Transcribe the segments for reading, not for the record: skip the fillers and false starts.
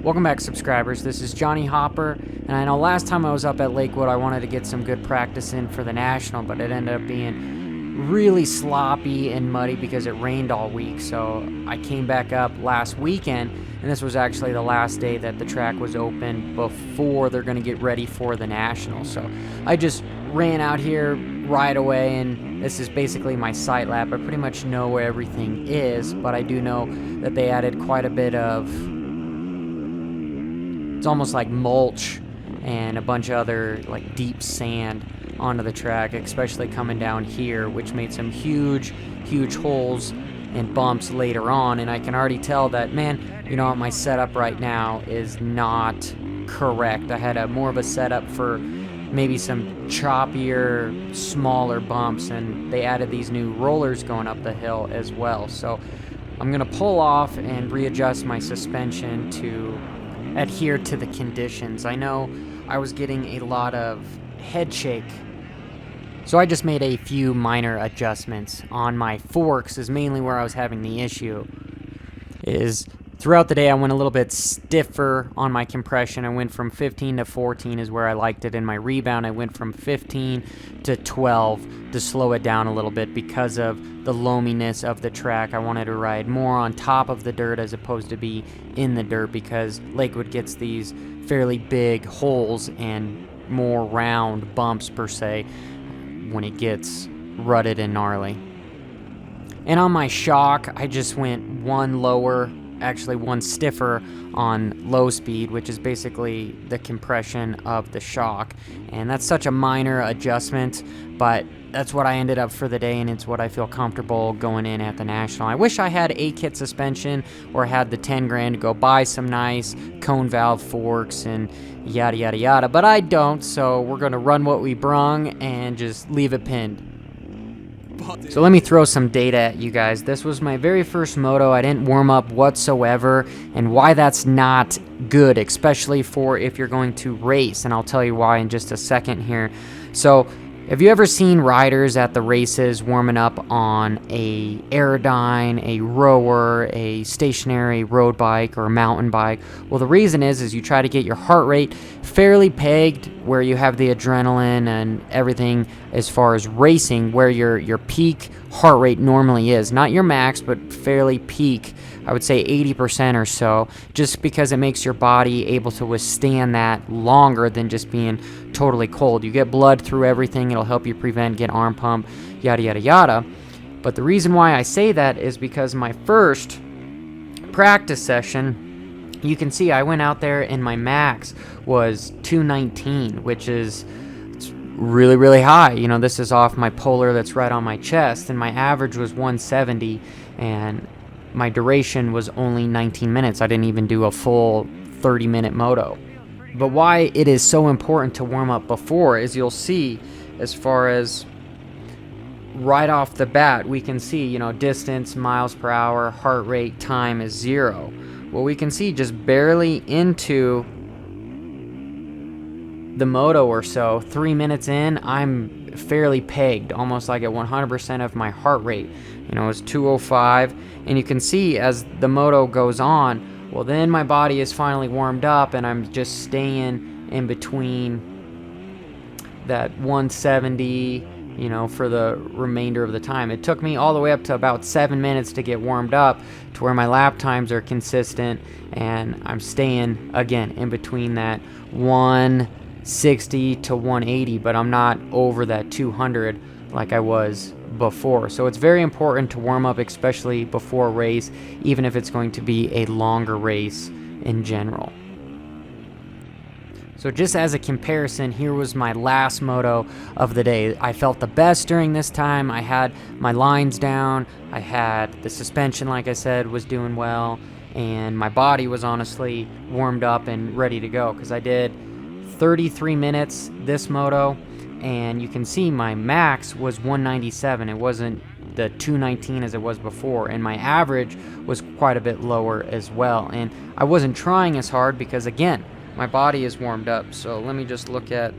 Welcome back, subscribers. This is Johnny Hopper, and I know last time I was up at Lakewood I wanted to get some good practice in for the National, but it ended up being really sloppy and muddy because it rained all week. So I came back up last weekend, and this was actually the last day that the track was open before they're going to get ready for the National. So I just ran out here right away, and this is basically my sight lap. I pretty much know where everything is, but I do know that they added quite a bit of, it's almost like mulch and a bunch of other like deep sand onto the track, especially coming down here, which made some huge holes and bumps later on. And I can already tell that, man, you know what, my setup right now is not correct. I had more of a setup for maybe some choppier, smaller bumps, and they added these new rollers going up the hill as well. So I'm gonna pull off and readjust my suspension to adhere to the conditions. I know I was getting a lot of head shake, so I just made a few minor adjustments on my forks. Is mainly where I was having the issue. Is throughout the day I went a little bit stiffer on my compression. I went from 15 to 14 is where I liked it. In my rebound I went from 15 to 12 to slow it down a little bit because of the loaminess of the track. I wanted to ride more on top of the dirt as opposed to be in the dirt, because Lakewood gets these fairly big holes and more round bumps per se when it gets rutted and gnarly. And on my shock I just went one lower, actually one stiffer on low speed, which is basically the compression of the shock. And that's such a minor adjustment, but that's what I ended up for the day, and it's what I feel comfortable going in at the National. I wish I had a kit suspension or had the 10 grand to go buy some nice cone valve forks and yada yada yada, but I don't, so we're gonna run what we brung and just leave it pinned. So let me throw some data at you guys. This was my very first moto. I didn't warm up whatsoever, and why that's not good, especially for if you're going to race, and I'll tell you why in just a second here. So have you ever seen riders at the races warming up on a Aerodyne, a rower, a stationary road bike, or a mountain bike? Well, the reason is you try to get your heart rate fairly pegged where you have the adrenaline and everything as far as racing, where your peak heart rate normally is. Not your max, but fairly peak. I would say 80% or so, just because it makes your body able to withstand that longer than just being totally cold. You get blood through everything. It'll help you get arm pump, yada yada yada. But the reason why I say that is because my first practice session, you can see I went out there and my max was 219, which is really high. You know, this is off my polar that's right on my chest, and my average was 170, and my duration was only 19 minutes. I didn't even do a full 30-minute moto. But why it is so important to warm up before is you'll see, as far as right off the bat, we can see, you know, distance, miles per hour, heart rate, time is 0. Well, we can see just barely into the moto or so, 3 minutes in, I'm fairly pegged, almost like at 100% of my heart rate. You know, it's 205, and you can see as the moto goes on, well, then my body is finally warmed up, and I'm just staying in between that 170, you know, for the remainder of the time. It took me all the way up to about 7 minutes to get warmed up to where my lap times are consistent, and I'm staying, again, in between that 160 to 180, but I'm not over that 200 like I was before. So it's very important to warm up, especially before a race, even if it's going to be a longer race in general. So just as a comparison, here was my last moto of the day. I felt the best during this time. I had my lines down, I had the suspension, like I said, was doing well, and my body was honestly warmed up and ready to go, because I did 33 minutes this moto, and you can see my max was 197. It wasn't the 219 as it was before, and my average was quite a bit lower as well. And I wasn't trying as hard because, again, my body is warmed up. So let me just look at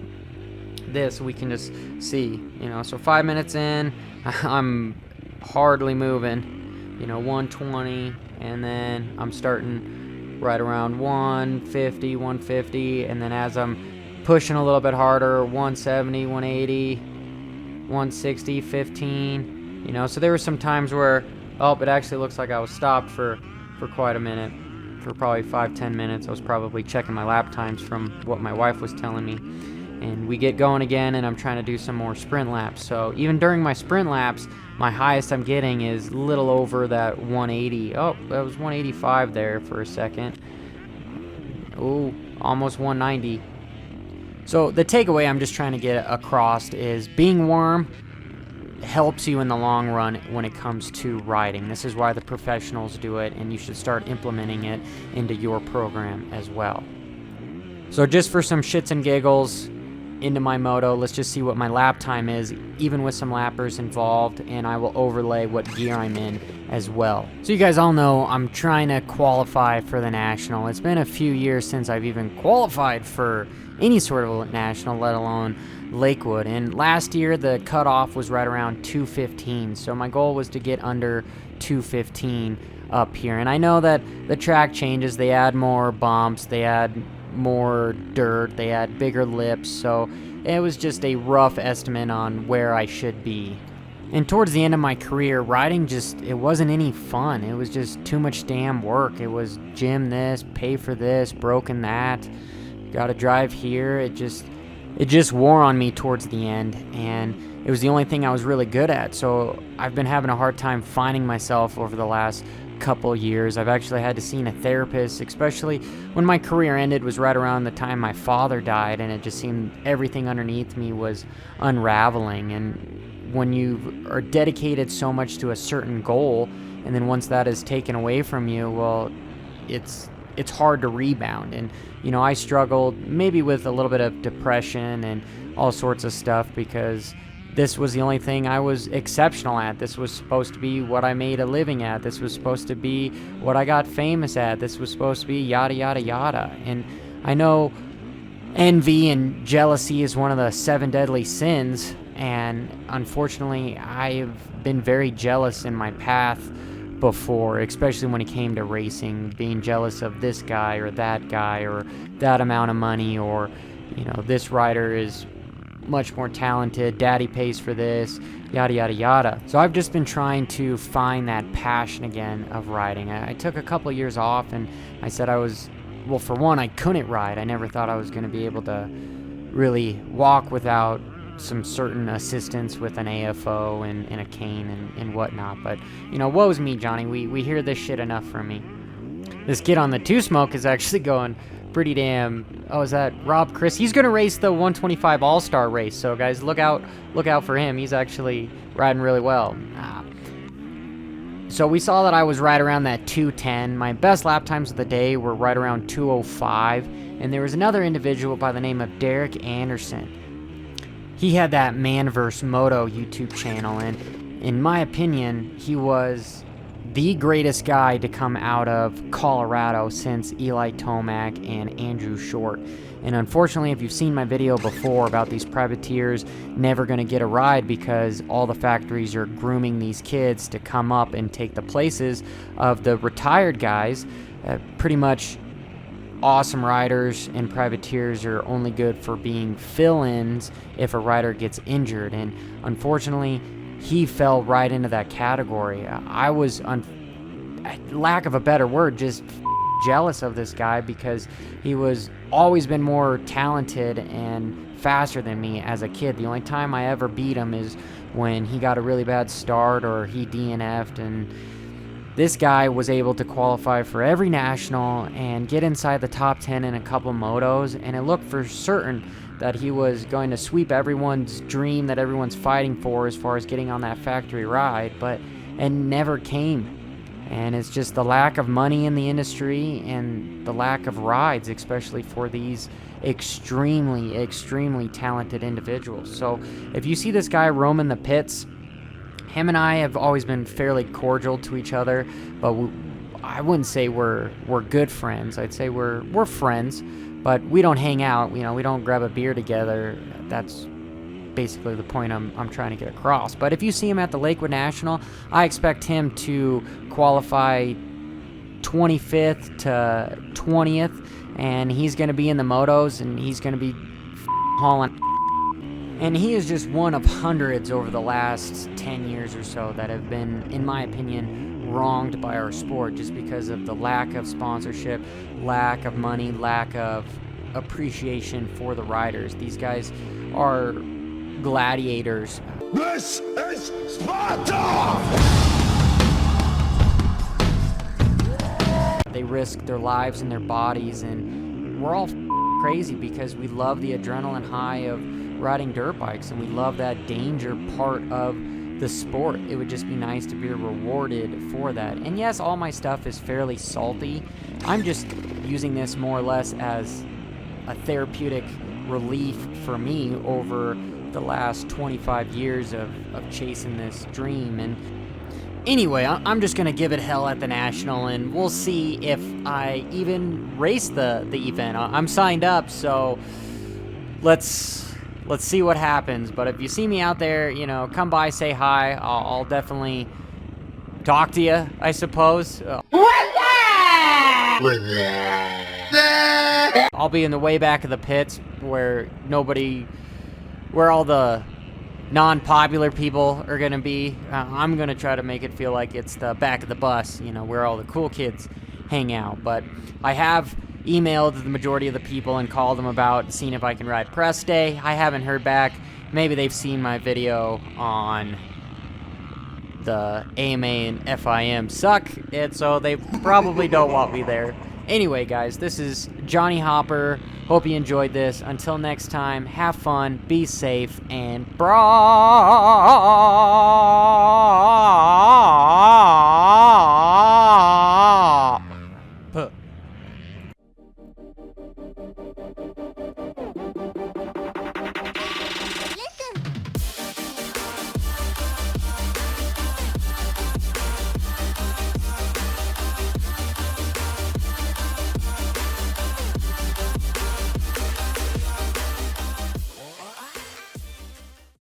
this. We can just see, you know, so 5 minutes in, I'm hardly moving, you know, 120, and then I'm starting right around 150, 150, and then as I'm pushing a little bit harder, 170, 180, 160, 15, you know. So there were some times where, oh, it actually looks like I was stopped for quite a minute, for probably 5-10 minutes. I was probably checking my lap times from what my wife was telling me. And we get going again, and I'm trying to do some more sprint laps. So even during my sprint laps, my highest I'm getting is a little over that 180. Oh, that was 185 there for a second. Ooh, almost 190. So the takeaway I'm just trying to get across is being warm helps you in the long run when it comes to riding. This is why the professionals do it, and you should start implementing it into your program as well. So just for some shits and giggles, into my moto, let's just see what my lap time is, even with some lappers involved, and I will overlay what gear I'm in as well. So you guys all know I'm trying to qualify for the national. It's been a few years since I've even qualified for any sort of national, let alone Lakewood, and last year the cutoff was right around 215, so my goal was to get under 215 up here. And I know that the track changes, they add more bumps, they add more dirt, they had bigger lips, so it was just a rough estimate on where I should be. And towards the end of my career, riding it wasn't any fun. It was just too much damn work. It was gym this, pay for this, broken that, gotta drive here. It just wore on me towards the end, and it was the only thing I was really good at. So I've been having a hard time finding myself over the last couple years. I've actually had to see a therapist, especially when my career ended was right around the time my father died, and it just seemed everything underneath me was unraveling. And when you are dedicated so much to a certain goal, and then once that is taken away from you, well, it's hard to rebound. And you know, I struggled maybe with a little bit of depression and all sorts of stuff because this was the only thing I was exceptional at. This was supposed to be what I made a living at. This was supposed to be what I got famous at. This was supposed to be yada, yada, yada. And I know envy and jealousy is one of the 7 deadly sins. And unfortunately, I've been very jealous in my path before, especially when it came to racing, being jealous of this guy or that amount of money, or, you know, this rider is much more talented, daddy pays for this, yada yada yada. So I've just been trying to find that passion again of riding. I took a couple of years off, and I said well, for one, I couldn't ride. I never thought I was going to be able to really walk without some certain assistance with an AFO and a cane and whatnot. But, you know, woe's me, Johnny. We hear this shit enough from me. This kid on the 2-Smoke is actually going pretty damn. Oh, is that Rob Chris? He's gonna race the 125 All-Star race, so guys, look out for him. He's actually riding really well. So we saw that I was right around that 210. My best lap times of the day were right around 205, and there was another individual by the name of Derek Anderson. He had that Man vs. Moto YouTube channel, and in my opinion, he was the greatest guy to come out of Colorado since Eli Tomac and Andrew Short. And unfortunately, if you've seen my video before about these privateers never going to get a ride because all the factories are grooming these kids to come up and take the places of the retired guys, pretty much awesome riders and privateers are only good for being fill-ins if a rider gets injured. And unfortunately, he fell right into that category. I was, lack of a better word, just jealous of this guy because he was always been more talented and faster than me as a kid. The only time I ever beat him is when he got a really bad start or he DNF'd, and this guy was able to qualify for every national and get inside the top 10 in a couple motos, and it looked for certain that he was going to sweep everyone's dream that everyone's fighting for as far as getting on that factory ride, but it never came. And it's just the lack of money in the industry and the lack of rides, especially for these extremely, extremely talented individuals. So if you see this guy roaming the pits, him and I have always been fairly cordial to each other, but I wouldn't say we're good friends. I'd say we're friends, but we don't hang out. You know, we don't grab a beer together. That's basically the point I'm trying to get across. But if you see him at the Lakewood National, I expect him to qualify 25th to 20th, and he's going to be in the motos, and he's going to be hauling. And he is just one of hundreds over the last 10 years or so that have been, in my opinion, wronged by our sport just because of the lack of sponsorship, lack of money, lack of appreciation for the riders. These guys are gladiators. This is Sparta! They risk their lives and their bodies, and we're all crazy because we love the adrenaline high of riding dirt bikes, and we love that danger part of the sport. It would just be nice to be rewarded for that. And yes, all my stuff is fairly salty. I'm just using this more or less as a therapeutic relief for me over the last 25 years of chasing this dream. And anyway, I'm just going to give it hell at the National, and we'll see if I even race the event. I'm signed up, so let's see what happens. But if you see me out there, you know, come by, say hi. I'll definitely talk to you, I suppose. I'll be in the way back of the pits where all the non-popular people are going to be. I'm going to try to make it feel like it's the back of the bus, you know, where all the cool kids hang out. But I have emailed the majority of the people and called them about seeing if I can ride press day. I haven't heard back. Maybe they've seen my video on the AMA and FIM suck, and so they probably don't want me there. Anyway, guys, this is Johnny Hopper. Hope you enjoyed this. Until next time, have fun, be safe, and bra.